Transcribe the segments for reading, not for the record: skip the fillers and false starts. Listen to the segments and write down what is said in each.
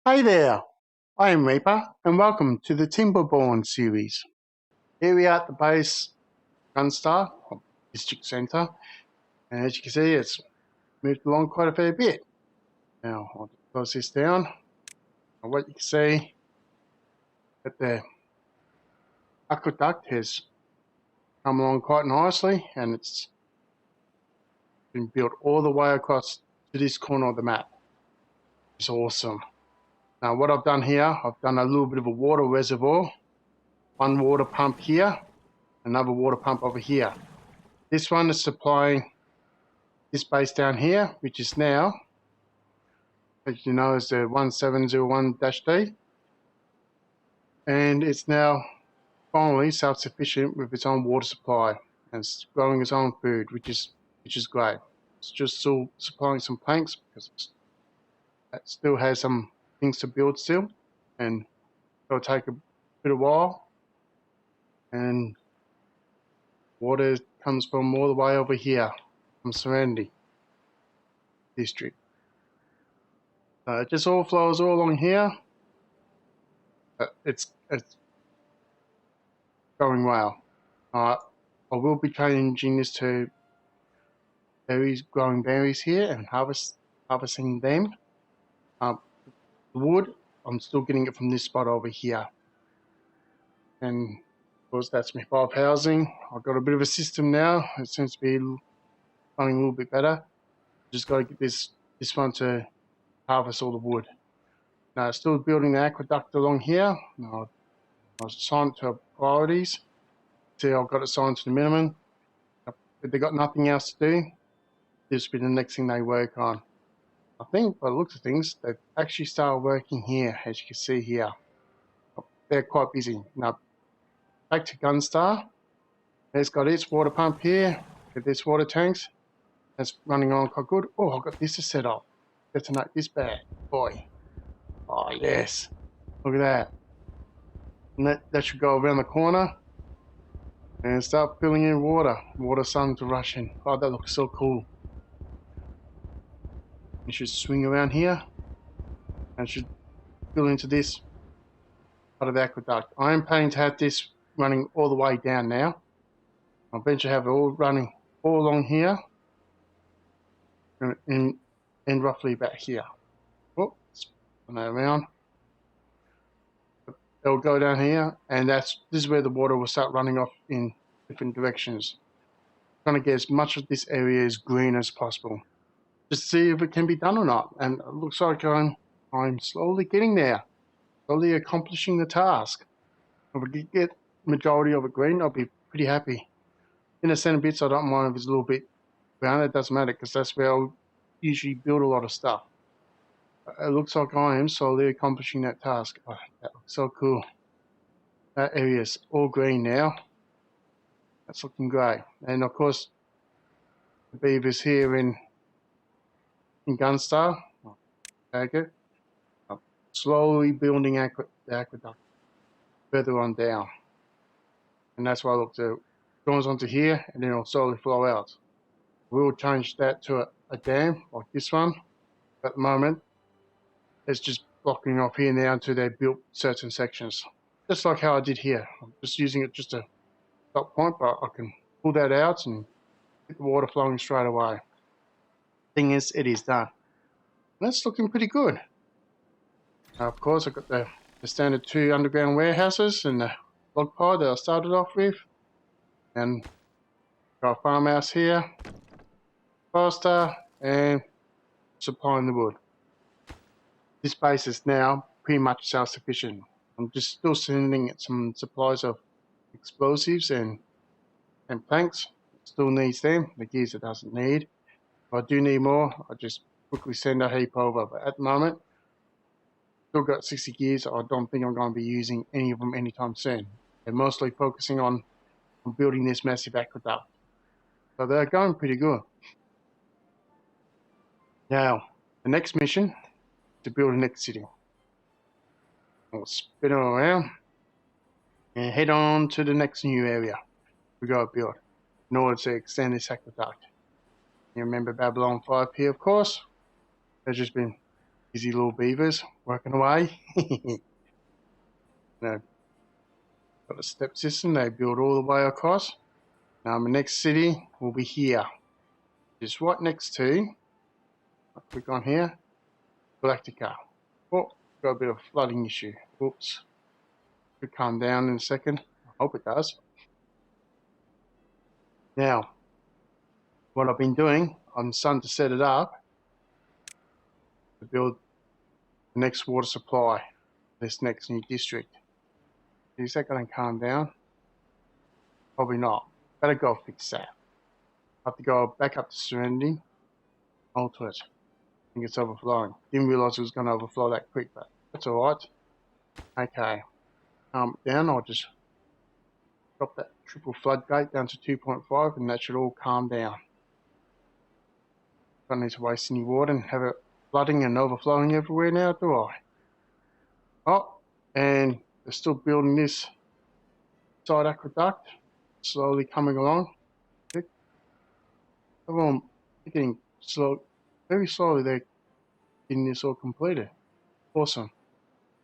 Hey there, I am Reaper and welcome to the Timberborn series. Here we are at the base Gunstar District Centre, and as you can see it's moved along quite a fair bit. Now I'll just close this down, and what you can see that the aqueduct has come along quite nicely, and it's been built all the way across to this corner of the map. It's awesome. Now what I've done here, I've done a little bit of a water reservoir, one water pump here, another water pump over here. This one is supplying this base down here, which is now, as you know, is the 1701-D, and it's now finally self-sufficient with its own water supply and it's growing its own food, which is great. It's just still supplying some planks because it still has some things to build still, and it'll take a bit of while. And water comes from all the way over here from Serenity District. So it just all flows all along here. It's going well. I will be changing this to berries, growing berries here, and harvesting them. The wood, I'm still getting it from this spot over here. And of course that's my 5 housing. I've got a bit of a system now. It seems to be running a little bit better. Just got to get this one to harvest all the wood. Now still building the aqueduct along here. I was assigned to priorities. See, I've got it assigned to the minimum. If they've got nothing else to do, this will be the next thing they work on. I think by the looks of things, they've actually started working here, as you can see here. They're quite busy. Now, back to Gunstar. It's got its water pump here, with its water tanks. That's running on quite good. Oh, I've got this to set up. Detonate this bad boy. Oh, yes. Look at that. And that should go around the corner and start filling in water. Water starting to rush in. Oh, that looks so cool. You should swing around here and should fill into this part of the aqueduct. I am planning to have this running all the way down now. I'll eventually have it all running all along here and roughly about here. Oh, spin that around. It'll go down here, and this is where the water will start running off in different directions. Trying to get as much of this area as green as possible. Just to see if it can be done or not. And it looks like I'm slowly getting there. Slowly accomplishing the task. If we can get the majority of it green, I'll be pretty happy. In the center bits, I don't mind if it's a little bit brown. It doesn't matter because that's where I'll usually build a lot of stuff. It looks like I am slowly accomplishing that task. Oh, that looks so cool. That area's all green now. That's looking great. And of course, the beavers here in Gunstar, take it. I'm slowly building the aqueduct further on down. And that's why I look to joins onto here and then it'll slowly flow out. We'll change that to a dam like this one. At the moment, it's just blocking off here now until they've built certain sections. Just like how I did here. I'm just using it just a stop point, but I can pull that out and get the water flowing straight away. Thing is, it is done. And that's looking pretty good. Now, of course, I've got the standard 2 underground warehouses and the log pile that I started off with. And got a farmhouse here, faster, and supplying the wood. This base is now pretty much self-sufficient. I'm just still sending it some supplies of explosives and planks. Still needs them. The gears it doesn't need. If I do need more, I just quickly send a heap over. But at the moment, still got 60 gears. I don't think I'm going to be using any of them anytime soon. They're mostly focusing on building this massive aqueduct. So they're going pretty good. Now, the next mission is to build a next city. I'll spin it around and head on to the next new area we got to build in order to extend this aqueduct. You remember Babylon 5 here, of course. There's just been Easy little beavers working away. You know, got a step system, they build all the way across. Now my next city will be here. Just right next to, I'll click on here, Galactica. Oh, got a bit of flooding issue. Oops. Could calm down in a second. I hope it does. Now, what I've been doing, I'm starting to set it up to build the next water supply, this next new district. Is that going to calm down? Probably not. Better go fix that. I have to go back up to Serenity, alter it. I think it's overflowing. Didn't realize it was going to overflow that quick, but that's alright. Okay. Down, I'll just drop that triple floodgate down to 2.5 and that should all calm down. Don't need to waste any water and have it flooding and overflowing everywhere now, do I? Oh, and they're still building this side aqueduct, slowly coming along. Everyone getting slow, very slowly they're getting this all completed. Awesome.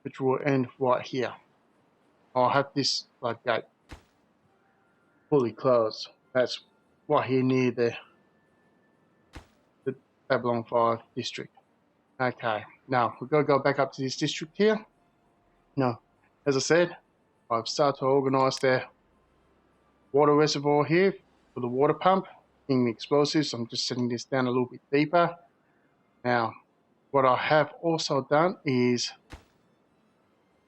Which will end right here. I'll have this floodgate fully closed. That's right here near the Babylon 5 district. Okay, now we've got to go back up to this district here. Now, as I said, I've started to organise the water reservoir here for the water pump in the explosives. I'm just setting this down a little bit deeper. Now, what I have also done is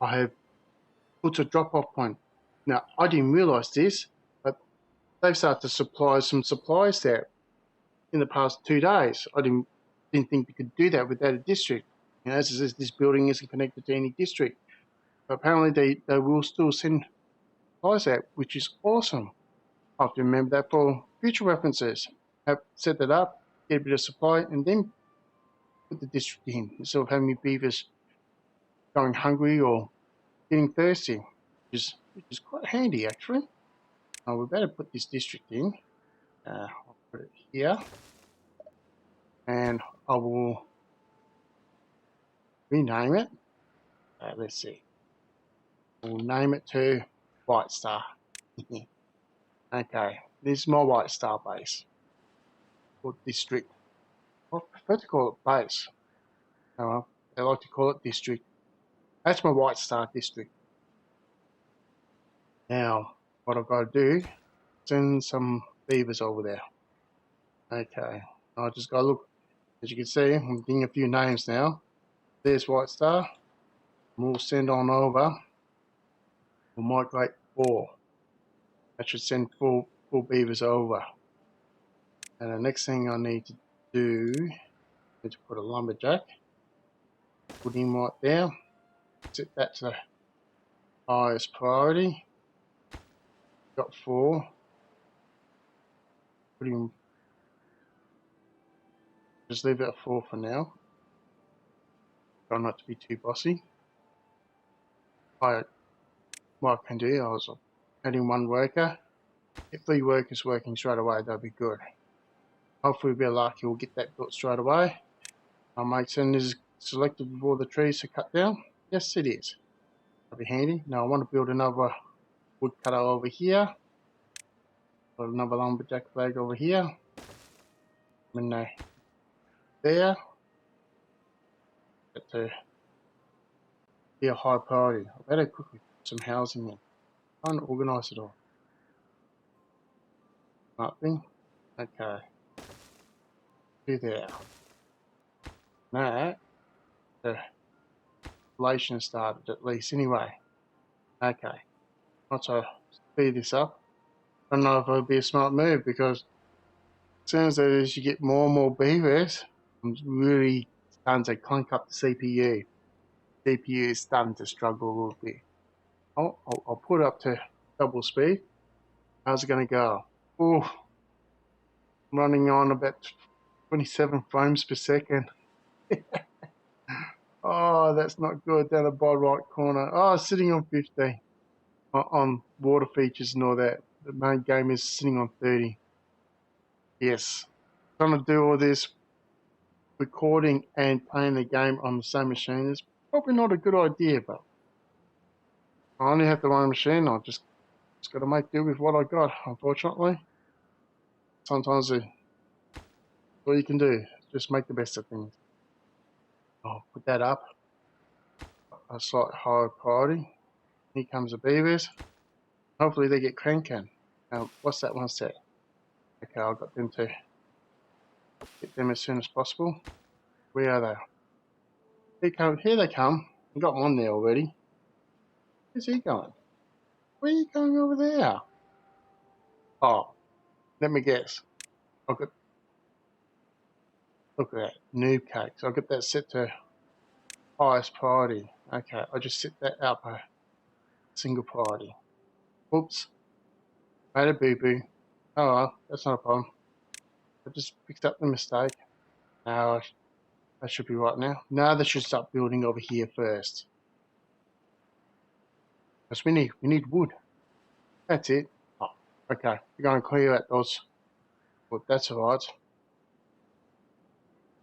I have put a drop-off point. Now, I didn't realise this, but they've started to supply some supplies there in the past 2 days. I didn't think we could do that without a district. You know, as it says, this building isn't connected to any district. But apparently they will still send supplies out, which is awesome. I have to remember that for future references. Have set that up, get a bit of supply, and then put the district in instead of having beavers going hungry or getting thirsty, which is quite handy actually. We better put this district in. I'll put it here, and I will rename it. Let's see. We'll name it to White Star. Okay, this is my White Star base or district. I prefer to call it base. They like to call it district. That's my White Star district. Now, what I've got to do, send some beavers over there. Okay, I just got to look. As you can see, I'm getting a few names now. There's White Star. We'll send on over. We'll migrate 4. That should send 4 beavers over. And the next thing I need to do is to put a lumberjack. Put him right there. Set that to the highest priority. Got 4. Put him. Just leave it at 4 for now. Try not to be too bossy. What I can do, I was adding 1 worker. If 3 workers working straight away, that'd be good. Hopefully we'll be lucky, we'll get that built straight away. Our mate send is selected before the trees to cut down. Yes, it is. That'll be handy. Now I want to build another woodcutter over here. Got another lumberjack flag over here. And there. That to be a high priority. I better quickly put some housing in. Trying to organise it all. Nothing. Okay. Do there. Now, the relation started at least anyway. Okay. Once I speed this up, I don't know if it'll be a smart move because it sounds like as you get more and more beavers, I'm really starting to clunk up the CPU. CPU is starting to struggle a little bit. I'll put it up to double speed. How's it going to go? Oh, I'm running on about 27 frames per second. Oh, that's not good. Down the bottom right corner. Oh, sitting on 50 on water features and all that. The main game is sitting on 30. Yes. Trying to do all this recording and playing the game on the same machine is probably not a good idea, but I only have the one machine. I just got to make do with what I got, unfortunately. Sometimes all you can do is just make the best of things. I'll put that up a slight higher priority. Here comes the beavers. Hopefully they get cranking. What's that one set? Okay, I've got them to get them as soon as possible. Where are they? Here they come. I've got one there already. Where's he going? Where are you going over there? Oh, let me guess. I've got, look at that, noob cakes. I've got that set to highest priority. Okay, I'll just set that up a single priority. Oops, made a boo-boo. Oh well, that's not a problem. I just picked up the mistake. Now that should be right now. Now they should start building over here first. Because we need wood. That's it. Oh, okay, we're going to clear out those wood. That's alright.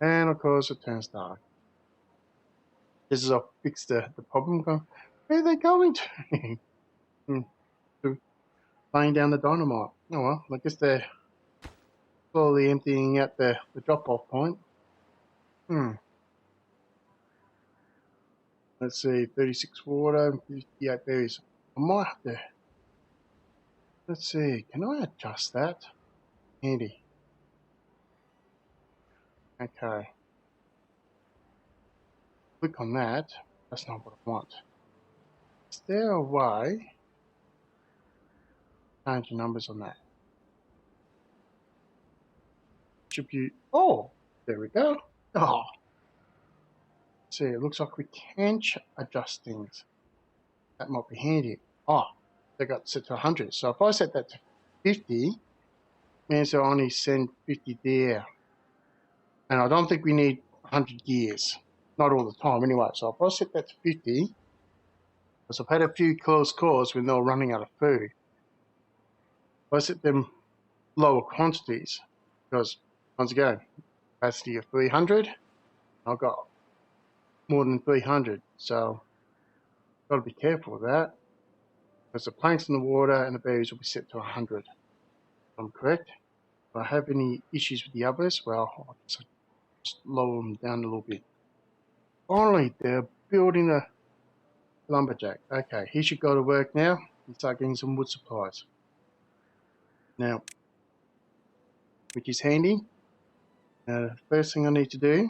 And of course it turns dark. This is I'll fix the problem. Where are they going to? To laying down the dynamite. Oh well, I guess they're slowly emptying out the drop-off point. Let's see, 36 water, 58 berries. I might have to, let's see, can I adjust that? Handy. Okay. Click on that. That's not what I want. Is there a way to change the numbers on that? Attribute. Oh, there we go. Oh, see, it looks like we can adjust things. That might be handy. Oh, they got set to 100. So if I set that to 50, means I'll only send 50 there. And I don't think we need 100 gears. Not all the time anyway. So if I set that to 50, because I've had a few close calls when they were running out of food, if I set them lower quantities, because once again, capacity of 300, I've got more than 300. So got to be careful with that. Because the planks in the water and the berries will be set to 100. If I'm correct. If I have any issues with the others, well, I'll just lower them down a little bit. Finally, they're building a lumberjack. Okay, he should go to work now and start getting some wood supplies. Now, which is handy. Now, the first thing I need to do,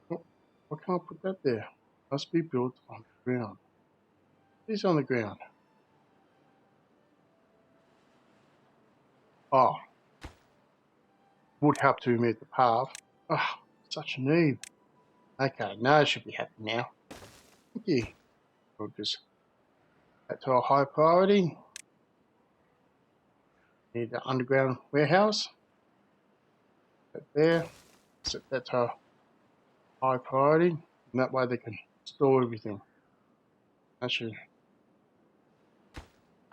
why can't I put that there? Must be built on the ground. It is on the ground. Oh, would help to remove the path. Oh, such a noob. Okay, now I should be happy now. Thank you. We'll just that to a high priority. Need an underground warehouse. That there. Set that to a high priority. And that way they can store everything. That should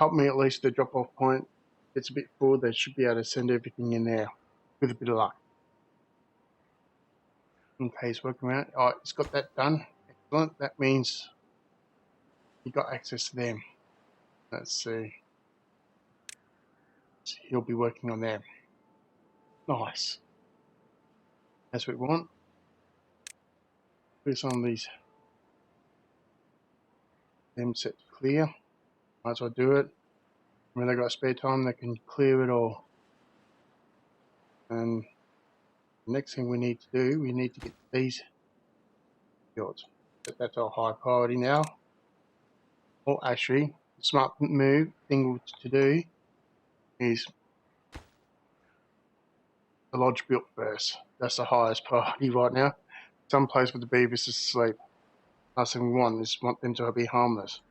help me at least the drop off point. It's a bit full, they should be able to send everything in there with a bit of luck. Okay, it's working around. Oh, it's got that done. Excellent. That means you got access to them. Let's see. He'll be working on them. Nice. That's what we want. Put some of these. Them set to clear. Might as well do it. When they got spare time, they can clear it all. And the next thing we need to do, we need to get these built. But that's our high priority now. Or actually, the smart move thing to do is the lodge built first. That's the highest priority right now. Some place with the beavers to sleep. Last thing we want is want them to be harmless.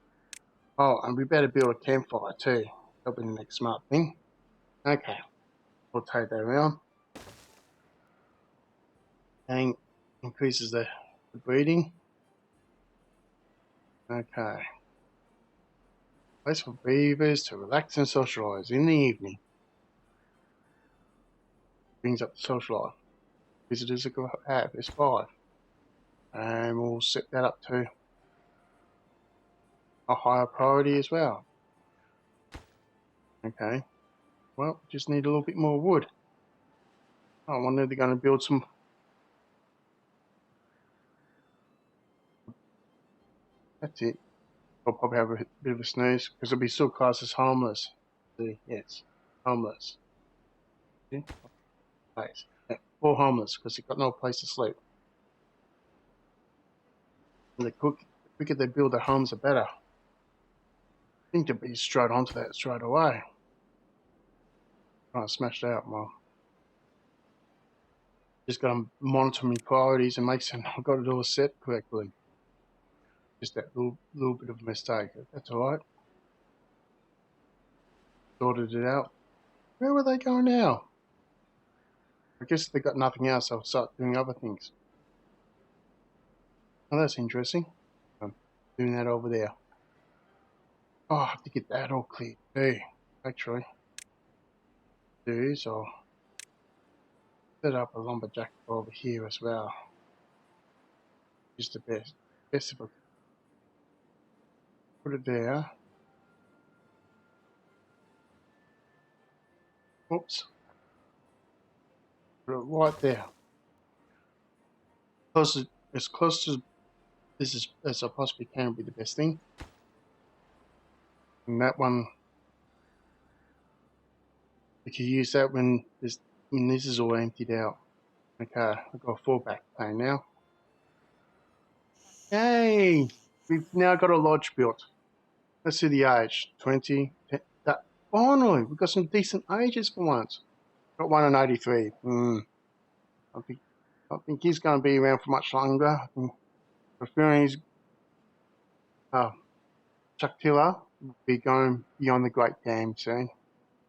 Oh, and we better build a campfire too. That'll be the next smart thing. Okay, we'll take that around. And increases the breeding. Okay. Place for beavers to relax and socialise in the evening. brings up the social life. Visitors are going to have is 5. And we'll set that up to a higher priority as well. Okay. Well, just need a little bit more wood. I wonder if they're going to build some. That's it. I'll probably have a bit of a snooze because it'll be still classed as homeless. See, yes, homeless. See? Place. Yeah, all homeless because they've got no place to sleep. And the quicker they build their homes, the better. I think they'll be straight onto that straight away. Trying to smash it out, well. Just got to monitor my priorities and make sure I've got it all set correctly. Just that little bit of a mistake. That's all right. Sorted it out. Where were they going now? I guess they got nothing else. I'll start doing other things. Oh, that's interesting. I'm doing that over there. Oh, I have to get that all cleared too. Actually, so I'll set up a lumberjack over here as well. Just the best. Best if I put it there. Oops. Put it right there. As close to this as I possibly can would be the best thing. And that one, we can use that when this is all emptied out. Okay, I've got a fallback plan now. Yay! We've now got a lodge built. Let's see the age. 20. That, finally, we've got some decent ages for once. Got one in 83. I think he's going to be around for much longer. I'm preferring his Chuck Tiller will be going beyond the Great Dam soon.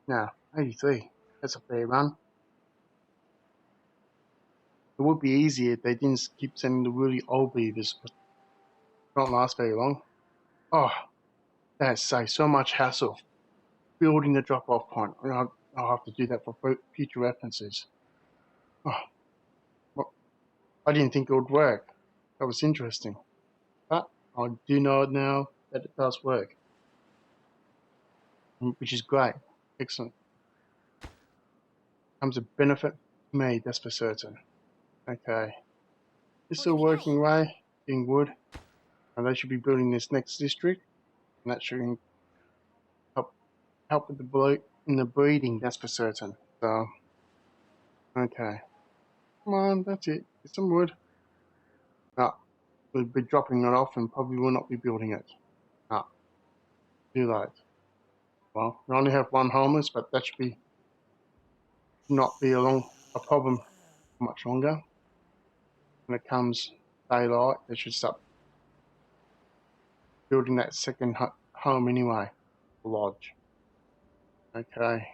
Now, 83. That's a fair run. It would be easier if they didn't keep sending the really old beavers, but it won't last very long. Oh, that saves so much hassle. Building the drop-off point. I'll have to do that for future references. Oh, well, I didn't think it would work. That was interesting. But I do know now that it does work, which is great. Excellent. Comes a benefit to me, that's for certain. Okay. It's still working away, in wood. And they should be building this next district. And that should help with the breeding, that's for certain. So, okay. Come on, that's it. Get some wood. No, we'll be dropping it off and probably will not be building it. No, too late. Well, we only have one homeless, but that should not be a problem for much longer. When it comes daylight, they should start building that second home anyway, lodge. Okay.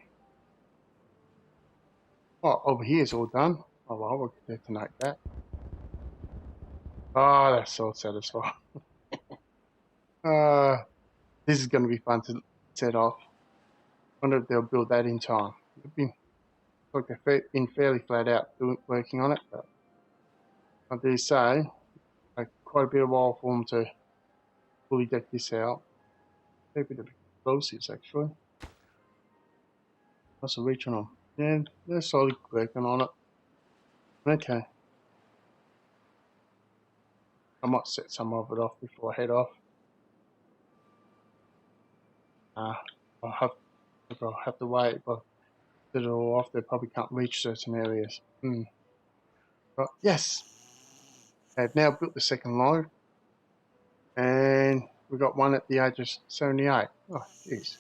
Oh, over here is all done. Oh well, we'll detonate that. Oh, that's so satisfying. This is going to be fun to set off. I wonder if they'll build that in time. It'd be like they've been fairly flat out working on it, but I do say, like, quite a bit of while for them to fully deck this out. A bit of explosives actually. What's the reach on them? Yeah, they're slowly working on it. Okay. I might set some of it off before I head off. I'll have to wait, but set it all off. They probably can't reach certain areas. But yes, I've now built the second load, and we've got one at the age of 78. Oh, jeez,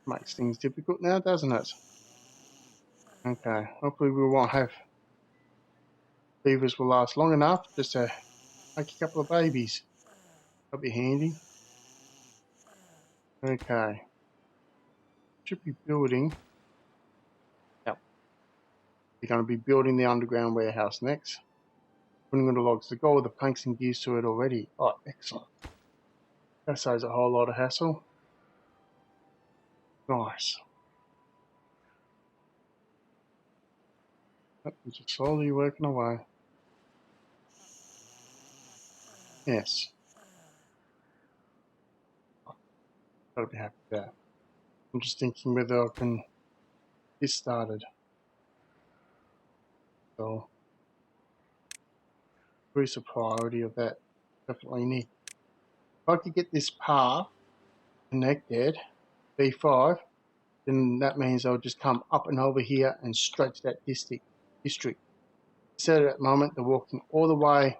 makes things difficult now, doesn't it? Okay, hopefully we won't have beavers will last long enough just to make a couple of babies. That'll be handy. Okay, should be building. Yep, we're going to be building the underground warehouse next. Putting on the logs to go with the planks and gears to it already. Oh, excellent. That saves a whole lot of hassle. Nice. We're just slowly working away. Yes. Gotta be happy with that. I'm just thinking whether I can get this started. So, increase the priority of that. Definitely need. If I could get this path connected, B5, then that means I'll just come up and over here and straight to that district. Instead at the moment, they're walking all the way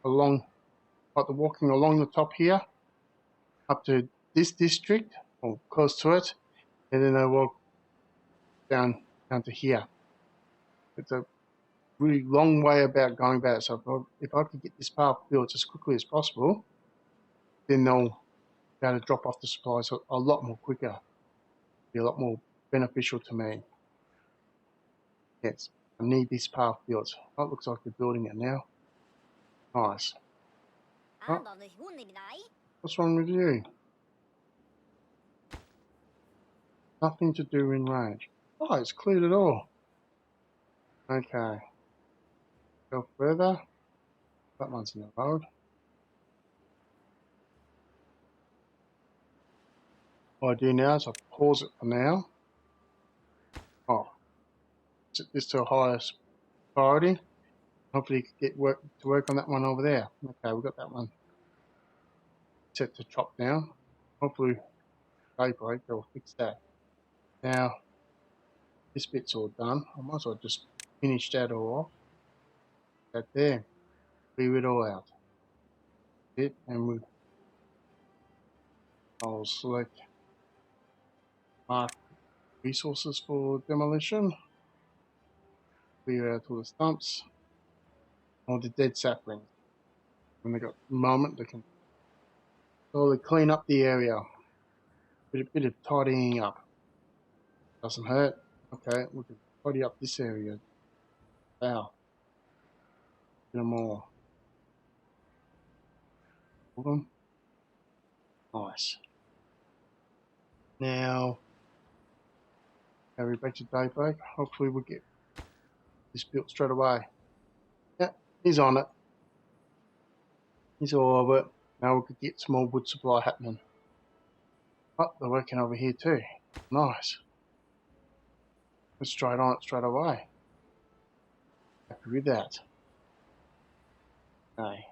along, like they're walking along the top here, up to this district, or close to it, and then they walk down to here. It's a really long way about going about it. So if I could get this path built as quickly as possible, then they'll be able to drop off the supplies a lot more quicker. Be a lot more beneficial to me. Yes, I need this path built. Oh, it looks like they're building it now. Nice. Oh, what's wrong with you? Nothing to do in range. Oh, it's cleared it all. Okay. Go further. That one's in the road. What I do now is I pause it for now. Oh, set this to a highest priority. Hopefully you can get to work on that one over there. Okay, we've got that one set to chop down. Hopefully daybreak will fix that. Now this bit's all done. I might as well just finish that all off. That there. Clear it all out. It and I'll select mark resources for demolition. Clear out all the stumps. All the dead saplings. When they got a moment, they can slowly clean up the area. Bit of tidying up. Doesn't hurt. Okay, we can tidy up this area. Wow. A bit more. Hold on. Nice. Now, carry back to daybreak. Hopefully we'll get this built straight away. Yeah, he's on it. He's all over it. Now we could get some more wood supply happening. Oh, they're working over here too. Nice. We're straight on it straight away. Happy with that. Okay.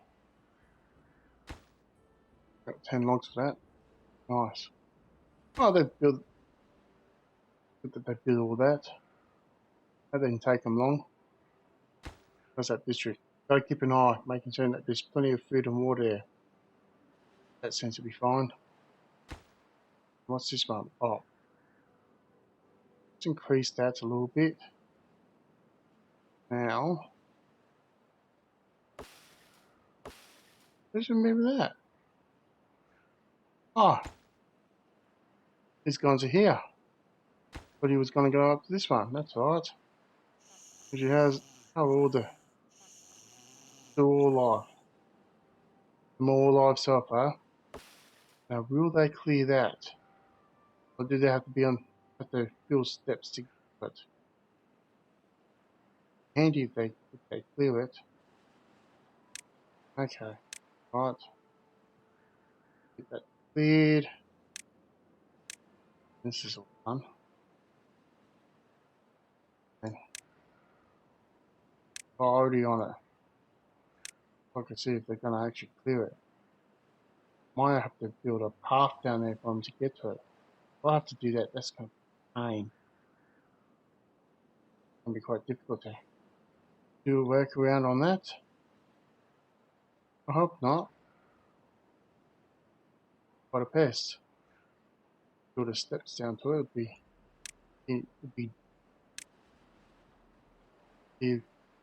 Got 10 logs for that. Nice. Oh, they built all that. That didn't take them long. What's that district? Gotta keep an eye, making sure that there's plenty of food and water there. That seems to be fine. What's this one? Oh, let's increase that a little bit. Now, let's remember that. Ah, he's gone to here. But he was going to go up to this one. That's alright. Because he has all the all life. More life so far. Now, will they clear that? Or do they have to be on at the build steps to get it? Handy if they clear it. Okay. Right. Get that cleared. This is all done. And priority on it. I can see if they're going to actually clear it. Might have to build a path down there for them to get to it. If I have to do that, that's going to be a pain. It's going to be quite difficult to do a workaround on that. I hope not. Quite a pest. Build the steps down to it. Be a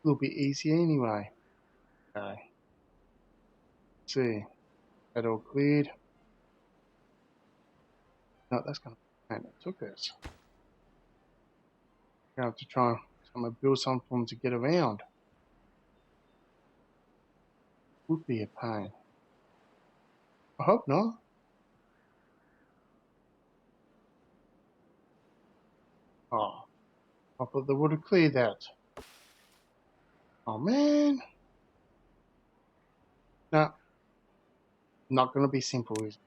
little bit easier anyway. Okay. Let's see. That all cleared. No, that's going to be a pain. It took us. Going to have to try and I'm going to build something for them to get around. Would be a pain. I hope not. Oh, I thought they would have cleared that. Oh man. No, not gonna be simple, is it?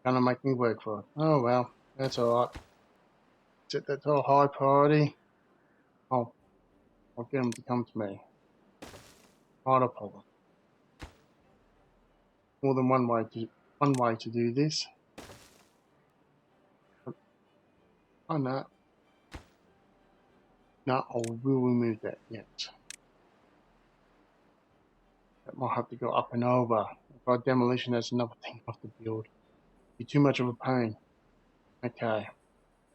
Gonna make me work for it. Oh well, that's alright. Set that to a high priority. I'll, I'll get them to come to me. Not a problem. More than one way to do this. Oh no. No, I will remove that yet. That might have to go up and over. By demolition, that's another thing I have to build. Be too much of a pain. Okay.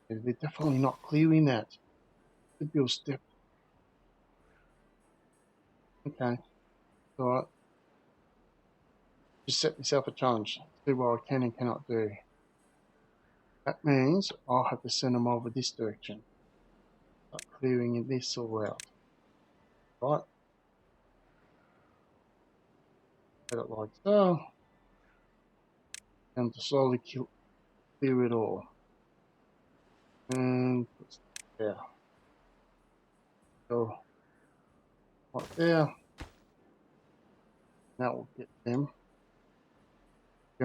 They're definitely not clearing that. The build step. Okay. Alright. Just set myself a challenge. See what I can and cannot do. That means I'll have to send them over this direction. Start clearing this all out. Right. Set it like so. And to slowly clear it all. And put there. So right there. That will get them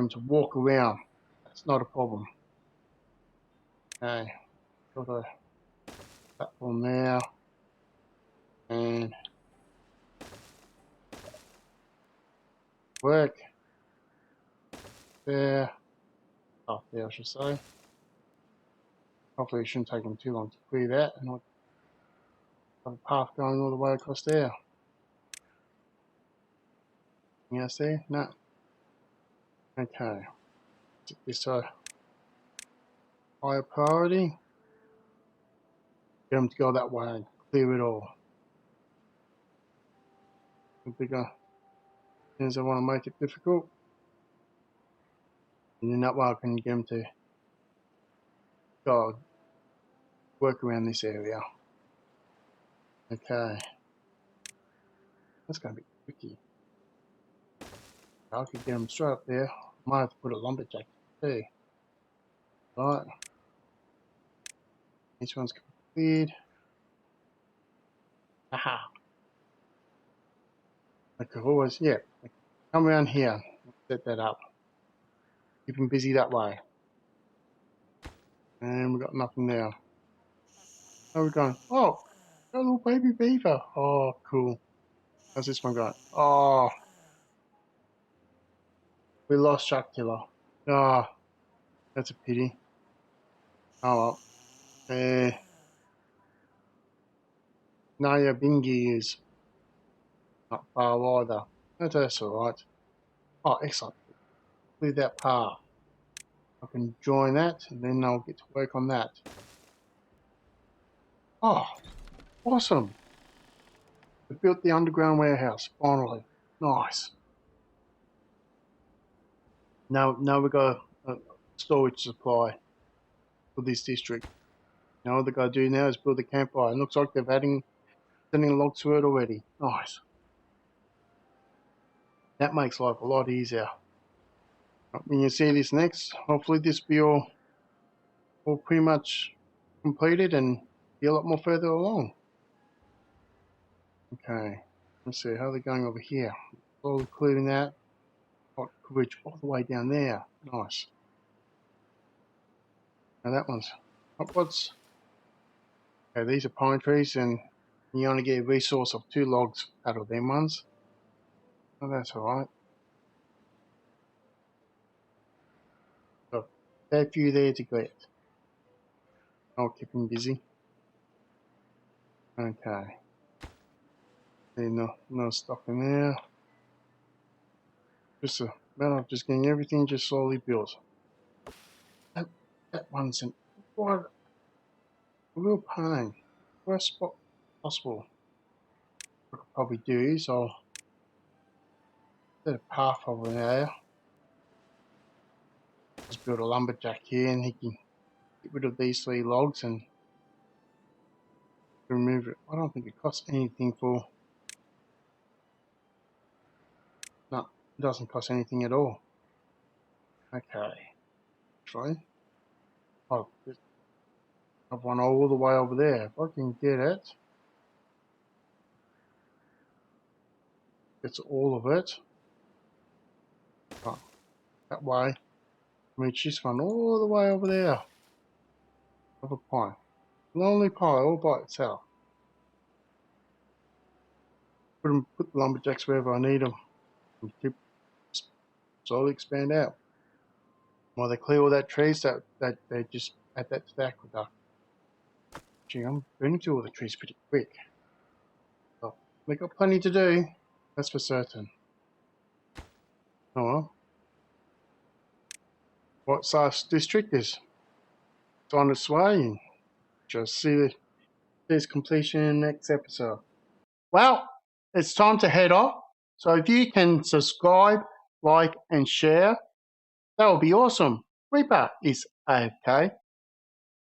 to walk around. That's not a problem. Okay, got a platform there, and work there, up there I should say. Hopefully it shouldn't take them too long to clear that, and not have a path going all the way across there. Anything else there? No. Okay, set this a higher priority. Get them to go that way and clear it all. The bigger things I want to make it difficult, and then that way I can get them to go work around this area. Okay, that's going to be tricky. I could get them straight up there. Might have to put a lumberjack too. Right. This one's cleared. Aha. I could always, yeah, come around here. Set that up. Keep him busy that way. And we've got nothing there. How are we going? Oh, got a little baby beaver. Oh, cool. How's this one going? Oh, we lost Shark Killer. Oh, that's a pity. Oh well. Naya Bingi is not far either. That's alright. Oh, excellent. Clear that path. I can join that and then I'll get to work on that. Oh, awesome. We built the underground warehouse, finally. Nice. Now we've got a storage supply for this district. Now all they've got to do now is build a campfire. It looks like they're sending logs to it already. Nice. That makes life a lot easier. When you see this next, hopefully this will be all pretty much completed and be a lot more further along. Okay, let's see how they're going over here. Slowly clearing that. Got coverage all the way down there. Nice. Now that one's upwards. Okay, these are pine trees and you only get a resource of 2 logs out of them ones. Oh, that's alright. So, a few there to get. I'll keep them busy. Okay. No stuff in there. Just a matter of just getting everything just slowly built. That one's in what a real pain. Worst spot possible. What I could probably do is I'll set a path over there. Just build a lumberjack here and he can get rid of these 3 logs and remove it. I don't think it costs anything for. No, it doesn't cost anything at all. Okay. Try. Oh, I've one all the way over there. If I can get it, it's all of it. Oh, that way. Reach this one all the way over there. Of a pie. Lonely pie all by itself. Put the lumberjacks wherever I need them. And keep slowly expand out. While they clear all that trees that they just add that to the aqueduct. Gee, I'm burning through all the trees pretty quick. So we got plenty to do, that's for certain. Oh well. What size district is? It's on its way. Just see this completion in the next episode. Well, it's time to head off. So if you can subscribe, like, and share, that would be awesome. Reaper is okay.